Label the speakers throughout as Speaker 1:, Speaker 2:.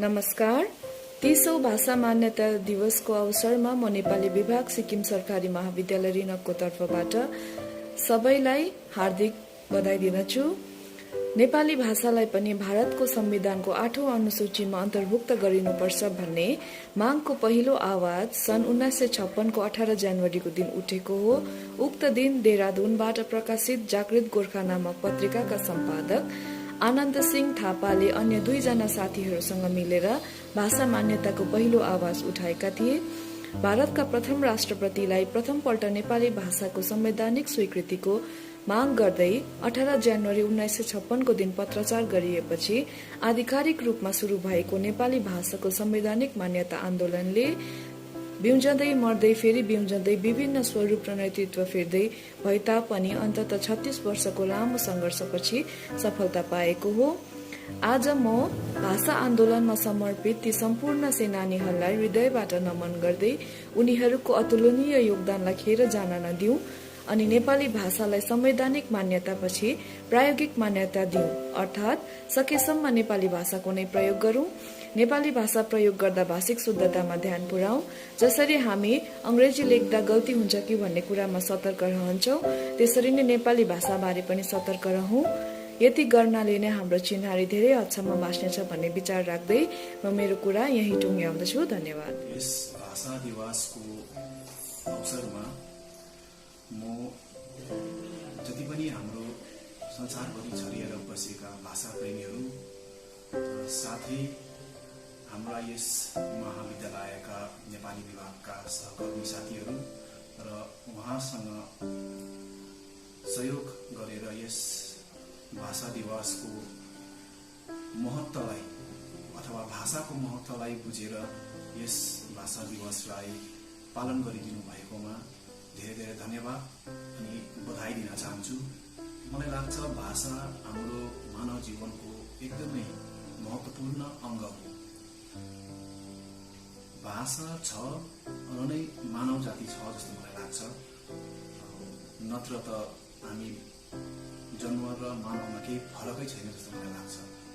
Speaker 1: नमस्कार। 30औं भाषा मान्यता दिवसको अवसरमा म नेपाली विभाग सिक्किम सरकारी महाविद्यालय रिनकको तर्फबाट सबैलाई हार्दिक बधाई दिदछु। नेपाली भाषालाई पनि भारतको संविधानको 8औं अनुसूचीमा अन्तर्भुक्त गरिनुपर्छ भन्ने मागको पहिलो आवाज सन् 1956 को 18 जनवरीको दिन उठेको हो। उक्त दिन देहरादूनबाट प्रकाशित जागृत गोर्खा नामक पत्रिकाका सम्पादक आनन्द सिंह थापाले अन्य 2 जना साथीहरूसँग मिलेर भाषा मान्यताको पहिलो आवाज उठाएका थिए। भारतका प्रथम राष्ट्रपतिलाई प्रथमपल्ट नेपाली भाषाको संवैधानिक स्वीकृतिको माग गर्दै 18 जनवरी 1956 को दिन पत्राचार गरिएपछि आधिकारिक रूपमा सुरु भएको नेपाली भाषाको संवैधानिक मान्यता आन्दोलनले बिउजँदै मर्दै फेरि बिउजँदै विभिन्न स्वरूप र नेतृत्व फेर्दै भए तापनि अन्ततः 36 वर्षको लामो सङ्घर्षपछि सफलता पाएको हो। आज म भाषा आन्दोलनमा समर्पित ती सम्पूर्ण सेनानीहरूलाई हृदयबाट नमन गर्दै उनीहरूको अतुलनीय योगदानलाई खेर जान नदिउँ अनि नेपाली भाषालाई संवैधानिक मान्यतापछि प्रायोगिक मान्यता दिउँ, अर्थात् सकेसम्म नेपाली भाषाको नै प्रयोग गरौँ। नेपाली भाषा प्रयोग गर्दा भाषिक शुद्धतामा ध्यान पुर्याउँ। जसरी हामी अंग्रेजी लेख्दा गल्ती हुन्छ कि भन्ने कुरामा सतर्क रहन्छौँ, त्यसरी नै नेपाली भाषाबारे पनि सतर्क रहौँ। यति गर्नाले नै हाम्रो चिन्हारी धेरै हदसम्म बाँच्नेछ भन्ने विचार राख्दै म मेरो कुरा यही टुङ्ग्याउँदछु। धन्यवाद।
Speaker 2: यस भाषा दिवसको अवसरमा म जति पनि हाम्रो संसारभरि छरिएर बसेका भाषा प्रेमीहरू साथै हाम्रा यस महाविद्यालयका नेपाली विभागका सहकर्मी साथीहरू र उहाँसँग सहयोग गरेर यस भाषा दिवसको महत्त्वलाई अथवा भाषाको महत्त्वलाई बुझेर यस भाषा दिवसलाई पालन गरिदिनु भएकोमा धेरै धेरै धन्यवाद अनि बधाई दिन चाहन्छु। मलाई लाग्छ भाषा हाम्रो मानव जीवनको एकदमै महत्त्वपूर्ण अङ्ग हो। भाषा छ र नै मानव जाति छ जस्तो मलाई लाग्छ। नत्र त हामी जनावर र मानवमा केही फरकै छैन जस्तो मलाई लाग्छ।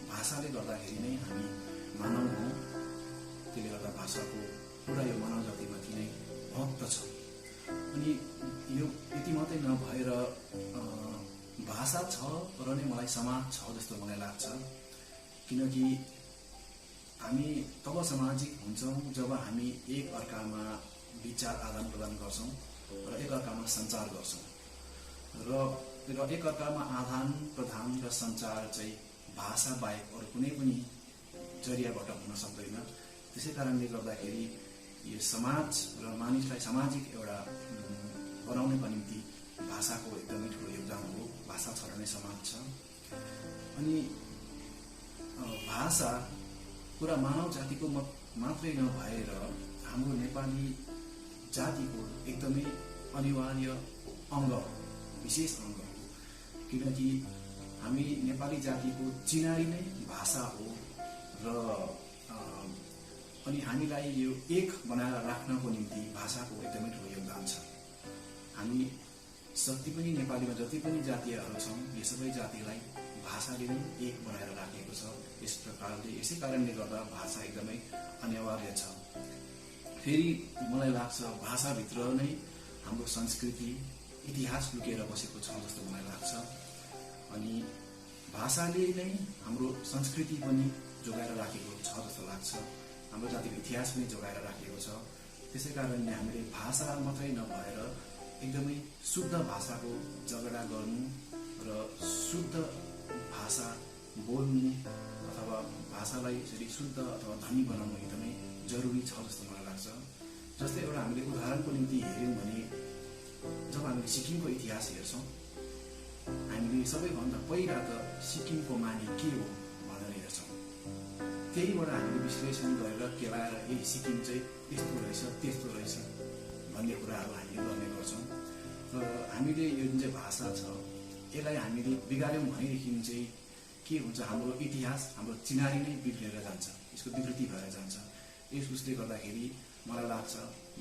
Speaker 2: भाषाले गर्दाखेरि नै हामी मानव हौँ। त्यसले गर्दा भाषाको पुरा यो मानव जातिमाथि नै महत्त्व छ। अनि यो यति मात्रै नभएर भाषा छ र नै मलाई समाज छ जस्तो मलाई लाग्छ। किनकि हामी तब सामाजिक हुन्छौँ जब हामी एक अर्कामा विचार आदान प्रदान गर्छौँ र एक अर्कामा सञ्चार गर्छौँ र एक अर्कामा आदान प्रदान र सञ्चार चाहिँ भाषा बाहेक अरू कुनै पनि जरियाबाट हुन सक्दैन। त्यसै कारणले गर्दाखेरि यो समाज र मानिसलाई सामाजिक एउटा बनाउनको निम्ति भाषाको एकदमै ठुलो योगदान हो। भाषा छ र नै समाज छ। अनि भाषा पुरा मानव जातिको मात्रै नभएर हाम्रो नेपाली जातिको एकदमै अनिवार्य अङ्ग हो, विशेष अङ्ग हो। किनकि हामी नेपाली जातिको चिनारी नै भाषा हो र अनि हामीलाई यो एक बनाएर राख्नको निम्ति भाषाको एकदमै ठुलो योगदान छ। हामी जति पनि नेपालीमा जति पनि जातीयहरू छौँ, यो सबै जातिलाई भाषाले नै एक बनाएर राखेको छ। यस प्रकारले यसै कारणले गर्दा भाषा एकदमै अनिवार्य छ। फेरि मलाई लाग्छ भाषाभित्र नै हाम्रो संस्कृति इतिहास लुकेर बसेको छ जस्तो मलाई लाग्छ। अनि भाषाले नै हाम्रो संस्कृति पनि जोगाएर राखेको छ जस्तो लाग्छ। हाम्रो जातिको इतिहास पनि जोगाएर राखेको छ। त्यसै कारणले हामीले भाषा मात्रै नभएर एकदमै शुद्ध भाषाको जगडा गर्नु र शुद्ध भाषा बोल्नु अथवा भाषालाई यसरी शुद्ध अथवा धनी बनाउनु एकदमै जरुरी छ जस्तो मलाई लाग्छ। जस्तै एउटा हामीले उदाहरणको निम्ति हेऱ्यौँ भने जब हामीले सिक्किमको इतिहास हेर्छौँ, हामीले सबैभन्दा पहिला त सिक्किमको माने के हो भनेर हेर्छौँ। त्यहीबाट हामीले विश्लेषण गरेर केलाएर सिक्किम चाहिँ यस्तो रहेछ त्यस्तो रहेछ भन्ने कुराहरू हामीले गर्ने गर्छौँ। र हामीले यो जुन चाहिँ भाषा छ यसलाई हामीले बिगार्यौँ भनेदेखि चाहिँ के हुन्छ, हाम्रो इतिहास हाम्रो चिनारी नै बिग्रेर जान्छ, यसको विकृति भएर जान्छ। यस उसले गर्दाखेरि मलाई लाग्छ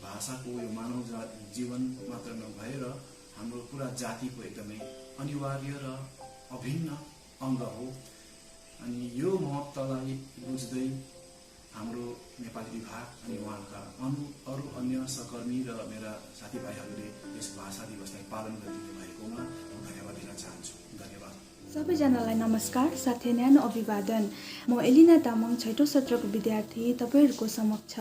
Speaker 2: भाषाको यो मानव जीवन मात्र नभएर हाम्रो पुरा जातिको एकदमै अनिवार्य र अभिन्न अङ्ग हो। अनि यो महत्त्वलाई बुझ्दै हाम्रो नेपाली विभाग अनि उहाँका अरू अन्य सहकर्मी र मेरा साथीभाइहरूले यस भाषा दिवसलाई पालन गरिदिनु भएकोमा म धन्यवाद दिन चाहन्छु। धन्यवाद।
Speaker 3: सबैजनालाई नमस्कार, साथै न्यानो अभिवादन। म एलिना तामाङ 6औं सत्रको विद्यार्थी तपाईहरूको समक्ष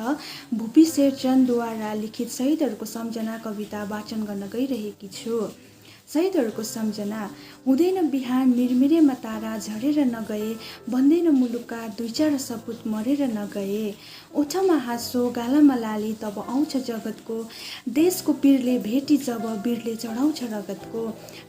Speaker 3: भूपी शेरचन्दद्वारा लिखित शहीदहरूको सम्झना कविता वाचन गर्न गइरहेकी छु। शहीदहरूको सम्झना। हुँदैन बिहान मिरमिरेमा तारा झरेर नगए, बन्दैन मुलुकका 2-4 सपुत मरेर नगए। ओठमा हाँसो गालामा लाली तब आउँछ जगतको, देशको पीरले भेटी जब वीरले चढाउँछ रगतको।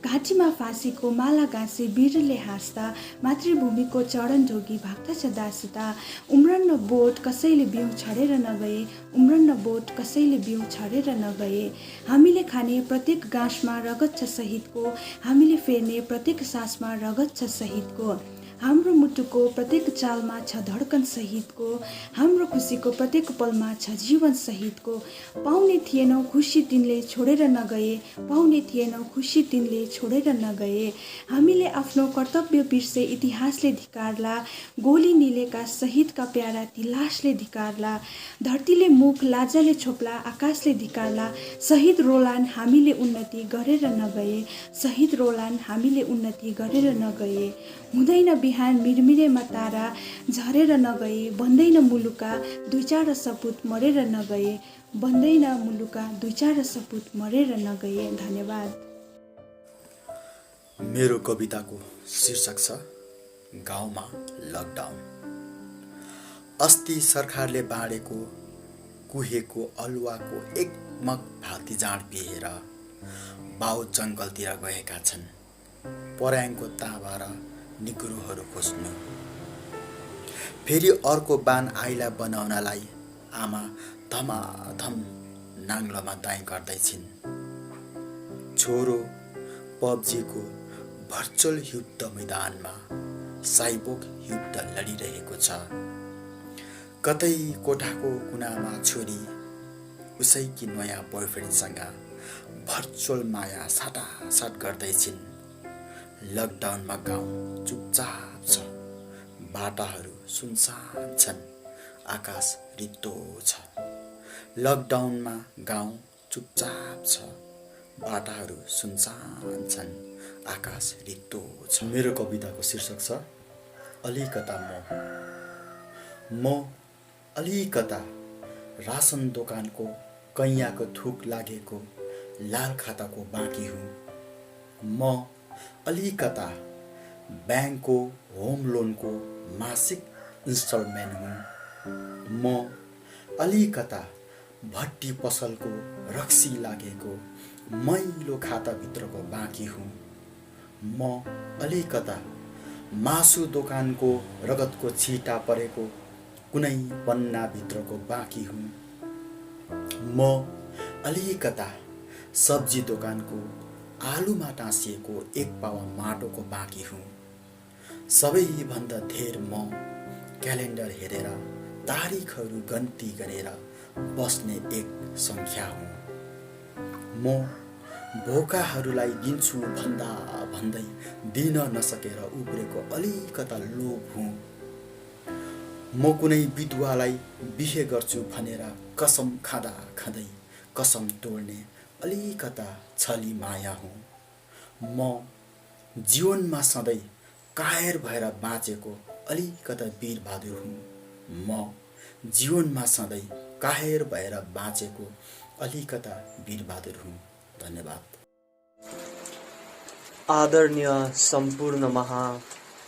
Speaker 3: घाँटीमा फाँसीको माला गाँसी वीरले हाँस्दा, मातृभूमिको चरण ढोगी भाग्दछ दासता। उम्रन्न बोट कसैले बिउ छरेर नगए, उम्रन्न बोट कसैले बिउ छरेर नगए। हामीले खाने प्रत्येक गाँसमा रगत छ शहीदको, हामीले फेर्ने प्रत्येक सासमा रगत छ शहीदको। हाम्रो मुटुको प्रत्येक चालमा छ धड्कन शहीदको, हाम्रो खुसीको प्रत्येक पलमा छ जीवन शहीदको। पाउने थिएनौ खुसी तिनले छोडेर नगए, पाउने थिएनौ खुसी तिनले छोडेर नगए। हामीले आफ्नो कर्तव्य बिर्से इतिहासले धिकारला, गोली निलेका शहीदका प्यारा ती लासले धिकारला। धरतीले मुख लाजले छोप्ला, आकाशले धिकारला। शहीद रोलान हामीले उन्नति गरेर नगए, शहीद रोलान हामीले उन्नति गरेर नगए। हुँदैन बिहान मिरमिरेमा तारा झरेर नगए, बन्दैन मुलुकका 2-4 सपुत मरेर नगए, बन्दैन मुलुकका 2-4 सपुत मरेर नगए। धन्यवाद।
Speaker 4: मेरो कविताको शीर्षक छ गाउँमा लकडाउन। अस्ति सरकारले बाँडेको कुहेको अलुवाको एक मग भाती जाँड पिएर बाउ जङ्गलतिर गएका छन् पर्याङको ताँबा र निग्रोहरू खोज्नु। फेरि अर्को बान आइला बनाउनलाई आमा धमाधम नाङ्लोमा दाइँ गर्दैछिन्। छोरो पब्जीको भर्चुअल युद्ध मैदानमा साइबोक युद्ध लडिरहेको छ। कतै कोठाको कुनामा छोरी उसैकी नयाँ बोयफ्रेन्डसँग भर्चुअल माया साटासाट गर्दैछिन्। लकडाउनमा गाउँ चुपचाप छ, बाटाहरू सुनसान छन्, आकाश रित्तो छ। लकडाउनमा गाउँ चुपचाप छ, बाटाहरू सुनसान छन्, आकाश रित्तो छ। मेरो कविताको शीर्षक छ अलिकता म अलिकता रासन दोकानको कैयाको थुक लागेको लाल खाताको बाँकी हुँ। म अलिकता ब्याङ्कको होम लोनको मासिक इन्स्टलमेन्ट हुँ। म अलिकता भट्टी पसलको रक्सी लागेको मैलो खाताभित्रको बाँकी हुँ। म अलिकता मासु दोकानको रगतको छिटा परेको कुनै पन्नाभित्रको बाँकी हुँ। म अलिकता सब्जी दोकानको आलुमा टाँसिएको एक पावा माटोको बाँकी हुँ। सबैभन्दा धेर म क्यालेन्डर हेरेर तारिखहरू गन्ती गरेर बस्ने एक सङ्ख्या हुँ। म भोकाहरूलाई दिन्छु भन्दा भन्दै दिन नसकेर उब्रेको अलिकता लोभ हुँ। म कुनै विधवालाई बिहे गर्छु भनेर कसम खाँदा खाँदै कसम तोड्ने अलिकता छली माया हुँ। म जीवनमा सधैँ कायर भएर बाँचेको अलिकता वीरबहादुर हुँ। म जीवनमा सधैँ कायर भएर बाँचेको अलिकता वीरबहादुर हुँ। धन्यवाद।
Speaker 5: आदरणीय सम्पूर्ण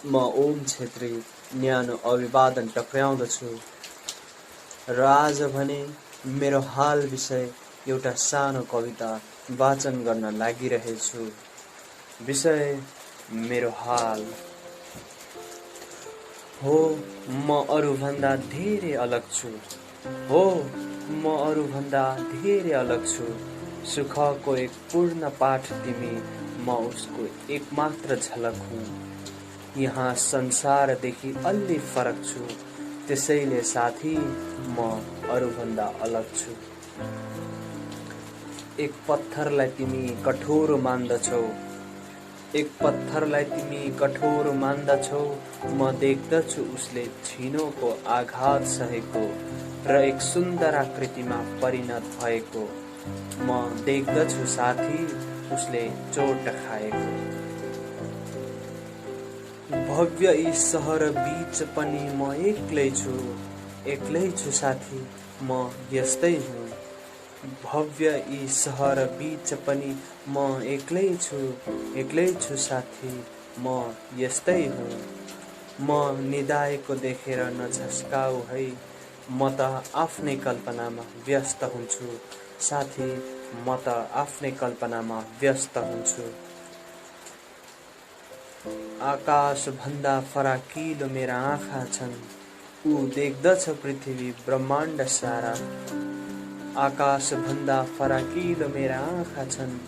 Speaker 5: म ओम छेत्री न्यानो अभिवादन टक्राउँदछु र आज भने मेरो हाल विषय एउटा सानो कविता वाचन गर्न लागिरहेछु। विषय मेरो हाल हो। म अरूभन्दा धेरै अलग छु। हो म अरूभन्दा धेरै अलग छु। सुखको एक पूर्ण पाठ तिमी, म उसको एकमात्र झलक हुँ। यहाँ संसारदेखि अलि फरक छु, त्यसैले साथी म अरूभन्दा अलग छु। एक पत्थरलाई तिमी कठोर मान्दछौ, एक पत्थरलाई तिमी कठोर मान्दछौ, म देख्दछु उसले छिनोको आघात सहेको र एक सुन्दर आकृतिमा परिणत भएको। म देख्दछु साथी उसले चोट खाएको। भव्य यी सहर बीच पनि म एक्लै छु साथी, म यस्तै हुँ। भव्य यी सहर बीच पनि म एक्लै छु साथी, म यस्तै हुँ। म निदाएको देखेर नझस्काऊ है, म त आफ्नै कल्पनामा व्यस्त हुन्छु साथी, म त आफ्नै कल्पनामा व्यस्त हुन्छु। आकाश भन्दा फराकिलो मेरा आँखा छन्, ऊ देख्दछ पृथ्वी ब्रह्माण्ड सारा। आकाश भन्दा फराकिलो मेरा आँखा छन्,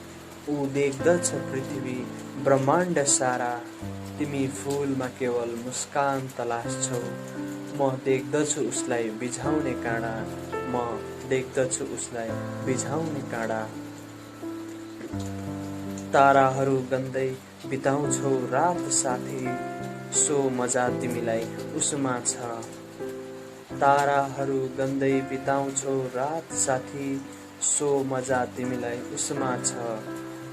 Speaker 5: ऊ देख्दछ पृथ्वी ब्रह्माण्ड सारा। तिमी फूलमा केवल मुस्कान तलास्छौ, म देख्दछु उसलाई बिझाउने काँडा, म देख्दछु उसलाई बिझाउने काँडा। ताराहरू गन्दै बिताउँछौ रात साथी, सो मजा तिमीलाई उसमा छ। ताराहरू गन्दै बिताउँछौ रात साथी, सो मजा तिमीलाई उसमा छ।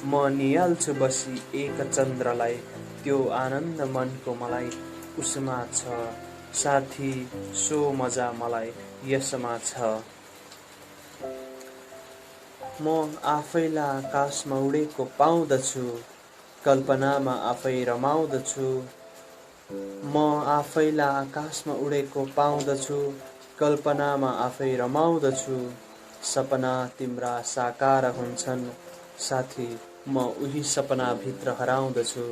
Speaker 5: म नियाल्छु बसी एक चन्द्रलाई, त्यो आनन्द मनको मलाई उसमा छ साथी, सो मजा मलाई यसमा छ। म आफैलाई आकाशमा उडेको पाउँदछु, कल्पनामा आफै रमाउँदछु। म आफैलाई आकाशमा उडेको पाउँदछु, कल्पनामा आफै रमाउँदछु। सपना तिम्रा साकार हुन्छन् साथी, म उही सपनाभित्र हराउँदछु,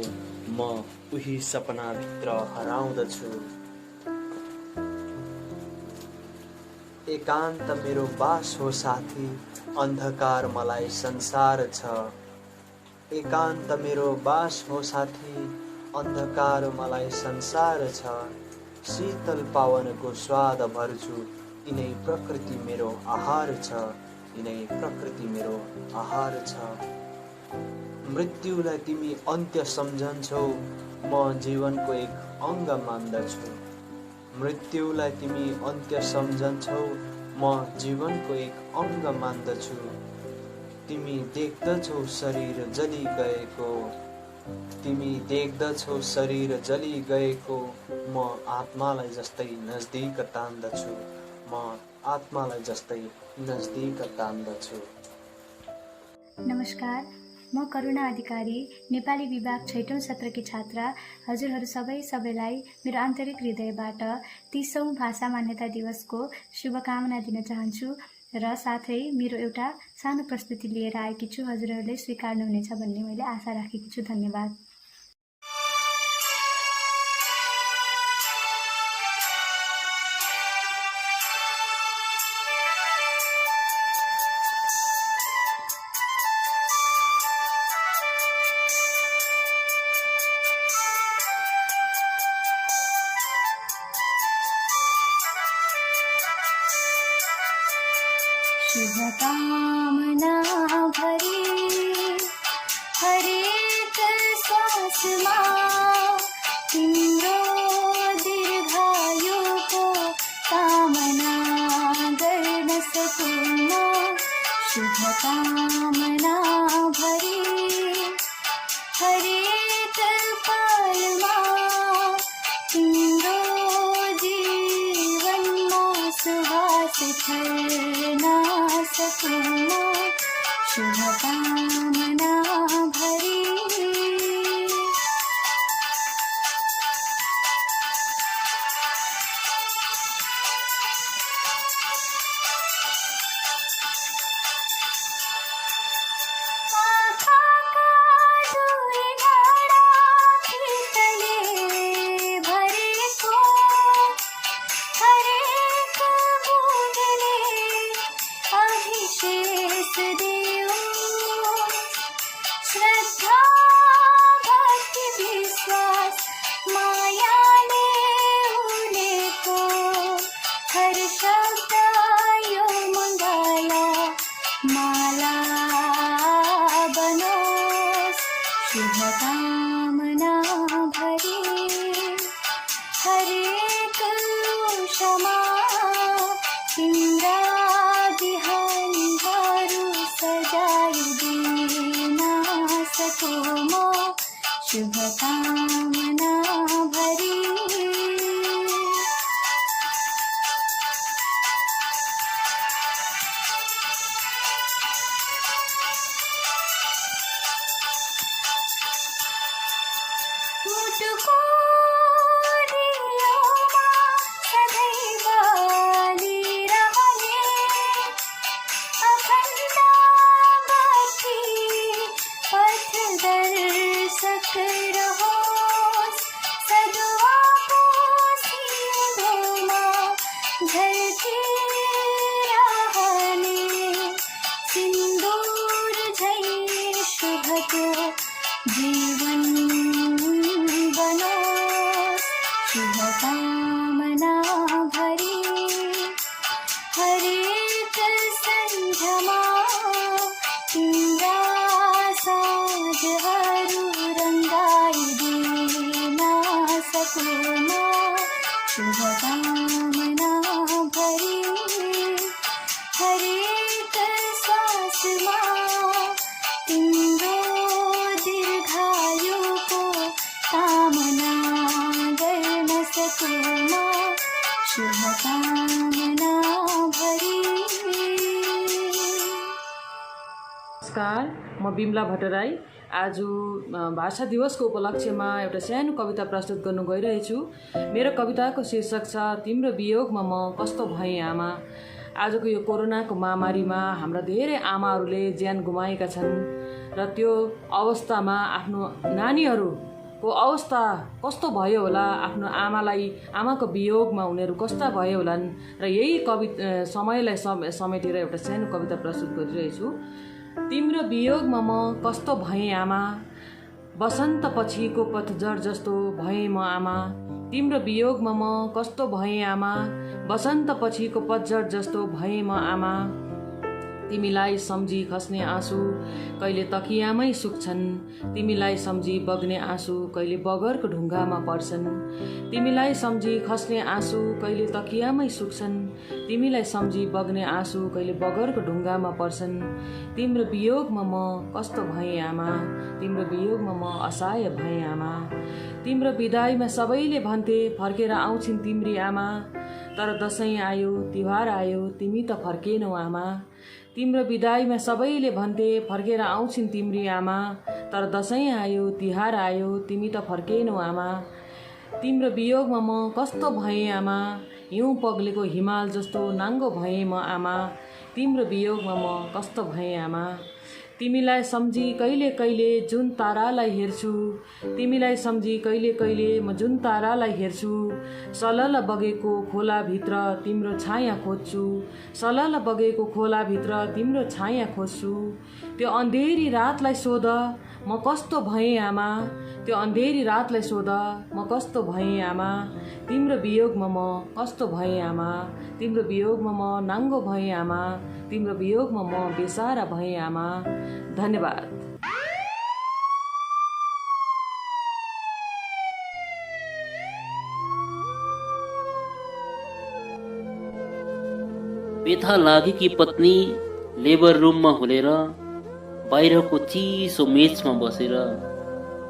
Speaker 5: म उही सपनाभित्र हराउँदछु। एकान्त मेरो बास हो साथी, अन्धकार मलाई संसार छ। एकान्त मेरो बास हो साथी, अन्धकार मलाई संसार छ। शीतल पावनको स्वाद भर्छु, यिनै प्रकृति मेरो आहार छ, यिनै प्रकृति मेरो आहार छ। मृत्युलाई तिमी अन्त्य सम्झन्छौ, म जीवनको एक अङ्ग मान्दछु। मृत्युलाई तिमी अन्त्य सम्झन्छौ, म जीवनको एक अङ्ग मान्दछु। तिमी देख्दछौ शरीर जली गएको, तिमी देख्दछौ शरीर जली गएको, म आत्मालाई जस्तै नजदिक तान्दछु, म आत्मालाई जस्तै नजदिक तान्दछु।
Speaker 6: नमस्कार, म करुणा अधिकारी, नेपाली विभाग 6औं सत्रकी छात्रा। हजुरहरू सबैलाई मेरो आन्तरिक हृदयबाट 30औं भाषा मान्यता दिवसको शुभकामना दिन चाहन्छु र साथै मेरो एउटा सानो प्रस्तुति लिएर आएकी छु। हजुरहरूले स्वीकार्नुहुनेछ भन्ने मैले आशा राखेकी छु। धन्यवाद। शुभकामना भरी हरेक श्वासमा तिम्रो दीर्घायुको कामना गर्न सकूँ म। शुभकामना भरी हरेक पलमा तिम्रो जीवनमा सुहास छर्न सकूँ म। शुभकामना भरी। श्रद्धा भक्ति विश्वास मायाले उडेको हर शब्द यो मङ्गला माला बनोस्। शुभकामना शुभकामना भरी मुटुको दिलोमा सदैव लिइरहने अखण्ड बत्ती पथदर्शक रहोस् सदुवाको सिउँदोमा झल्किरहने सिन्दूर झै शुभको जीवन बनोस् शुभकामना भरी हरेक सन्झमा तिम्रा साँझहरू रङ्गाइदिन सकूँ म शुभकामना भरी हरेक सासमा तिम्रो दीर्घायुको कामना गर्न सकूँ म शुभकामना भरी
Speaker 7: नमस्कार, म बिमला भट्टराई आज भाषा दिवसको उपलक्ष्यमा एउटा सानो कविता प्रस्तुत गर्नु गइरहेछु। मेरो कविताको शीर्षक छ तिम्रो वियोगमा म कस्तो भएँ आमा। आजको यो कोरोनाको महामारीमा हाम्रा धेरै आमाहरूले ज्यान गुमाएका छन् र त्यो अवस्थामा आफ्नो नानीहरूको अवस्था कस्तो भयो होला, आफ्नो आमाको वियोगमा उनीहरू कस्ता भयो होलान् र यही समयलाई समेटेर एउटा सानो कविता प्रस्तुत गरिरहेछु। तिम्रो वियोगमा म कस्तो भएँ आमा, बसन्त पछिको पतझर जस्तो भएँ म आमा। तिम्रो वियोगमा म कस्तो भएँ आमा, बसन्त पछिको पतझर जस्तो भएँ म आमा। तिमीलाई सम्झी खस्ने आँसु कहिले तकियामै सुक्छन्, तिमीलाई सम्झी बग्ने आँसु कहिले बगरको ढुङ्गामा पर्छन्। तिमीलाई सम्झी खस्ने आँसु कहिले तकियामै सुक्छन्, तिमीलाई सम्झी बग्ने आँसु कहिले बगरको ढुङ्गामा पर्छन्। तिम्रो वियोगमा म कस्तो भएँ आमा, तिम्रो वियोगमा म असहाय भएँ आमा। तिम्रो विदाईमा सबैले भन्थे फर्केर आउँछिन् तिम्री आमा, तर दसैँ आयो तिहार आयो तिमी त फर्केनौ आमा। तिम्रो विदाईमा सबैले भन्थे फर्केर आउँछिन् तिम्री आमा, तर दसैँ आयो तिहार आयो तिमी त फर्केनौ आमा। तिम्रो वियोगमा म कस्तो भएँ आमा, हिउँ पग्लेको हिमाल जस्तो नाङ्गो भएँ म आमा। तिम्रो वियोगमा म कस्तो भएँ आमा। तिमीलाई सम्झी कहिले कहिले जुन तारालाई हेर्छु, तिमीलाई सम्झी कहिले कहिले म जुन तारालाई हेर्छु। सलल बगेको खोलाभित्र तिम्रो छाया खोज्छु, सलल बगेको खोलाभित्र तिम्रो छाया खोज्छु। त्यो अँधेरी रातलाई सोध म कस्तो भएँ आमा, त्यो अँधेरी रातलाई सोध म कस्तो भएँ आमा। तिम्रो वियोगमा म कस्तो भएँ आमा, तिम्रो वियोगमा म नाङ्गो भएँ आमा, तिम्रो वियोगमा म बेसारा भएँ आमा। धन्यवाद।
Speaker 8: व्यथा लागेकी पत्नी लेबर रुममा हुलेर बाहिरको चिसो मेचमा बसेर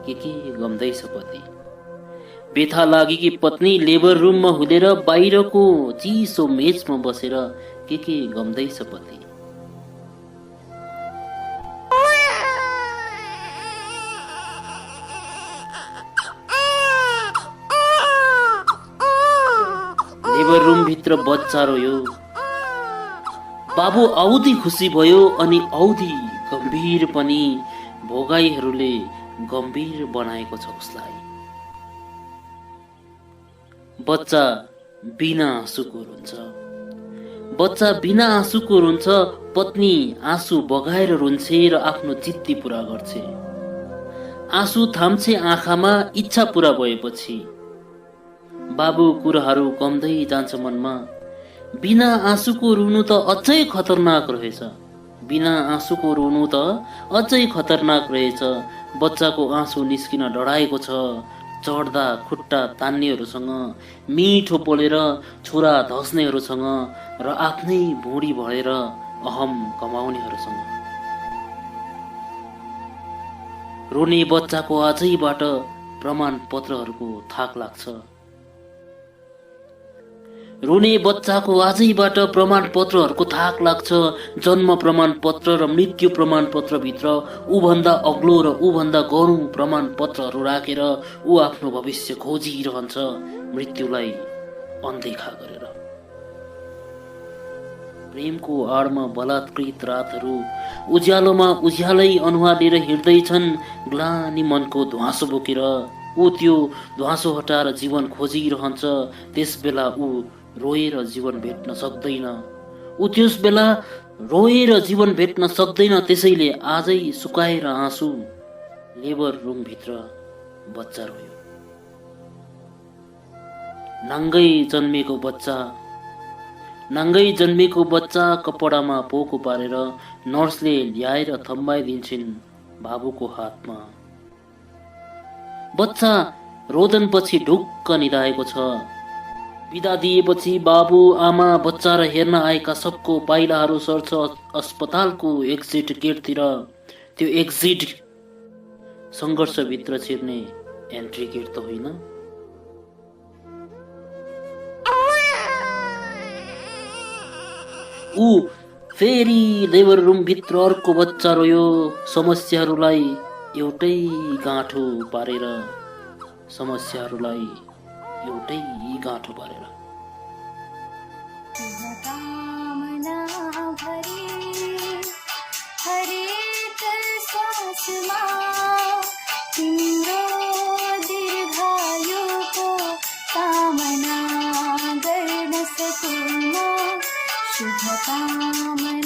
Speaker 8: के गम्दैछ पति। व्यथा लागेकी पत्नी लेबर रुममा हुलेर बाहिरको चिसो मेचमा बसेर के गम्दैछ पति। लेबर रुम भित्र बच्चा रोयो, बाबु औधी खुसी भयो अनि औधी गम्भीर पनि भोगाईहरूले गम्भीर बनाएको छ उसलाई। बच्चा बिना आँसुको रुन्छ, बच्चा बिना आँसुको रुन्छ, पत्नी आँसु बगाएर रुन्छे र आफ्नो जिद्दी पूरा गर्छे। आँसु थाम्छे आँखामा इच्छा पूरा भएपछि। बाबु कुराहरू कम्दै जान्छ मनमा, बिना आँसुको रुनु त अझै खतरनाक रहेछ, बिना आँसुको रुनु त अझै खतरनाक रहेछ। बच्चाको आँसु निस्किन डराएको छ, चढ्दा खुट्टा तान्नेहरूसँग, मिठो बोलेर छोरा धस्नेहरूसँग र आफ्नै भुँडी भरेर अहम कमाउनेहरूसँग। रोने बच्चाको आजैबाट प्रमाणपत्रहरूको थाक लाग्छ। रोने बच्चाको आजैबाट प्रमाणपत्रहरूको थाक लाग्छ। जन्म प्रमाणपत्र र मृत्यु प्रमाणपत्रभित्र ऊभन्दा अग्लो र ऊभन्दा गह्रौँ प्रमाणपत्रहरू राखेर ऊ आफ्नो भविष्य खोजिरहन्छ, मृत्युलाई अनदेखा गरेर। प्रेमको आडमा बलात्कृत रातहरू उज्यालोमा उज्यालै अनुहार लिएर हिँड्दैछन्, ग्लानी मनको ध्वाँसो बोकेर। ऊ त्यो ध्वाँसो हटाएर जीवन खोजिरहन्छ। त्यस बेला ऊ रोएर जीवन भेट्न सक्दैन। त्यसैले आजै सुकाएर आँसु लेबर रुमभित्र बच्चा रोयो। नाङ्गै जन्मेको बच्चा कपडामा पोको पारेर नर्सले ल्याएर थम्बाइदिन्छन् बाबुको हातमा। बच्चा रोदनपछि ढुक्क निदाएको छ। बिदा दिएपछि बाबु आमा बच्चा र हेर्न आएका सबको पाइलाहरू सर्छ अस्पतालको एक्जिट गेटतिर। त्यो एक्जिट सङ्घर्षभित्र छिर्ने एन्ट्री गेट त होइन। ऊ फेरि लेबर रुमभित्र अर्को बच्चा रोयो। समस्याहरूलाई एउटै गाँठो पारेर
Speaker 6: शुभकामना भरी हरेक सासमा तिम्रो दीर्घायुको कामना गर्न सकूँ म। शुभकामना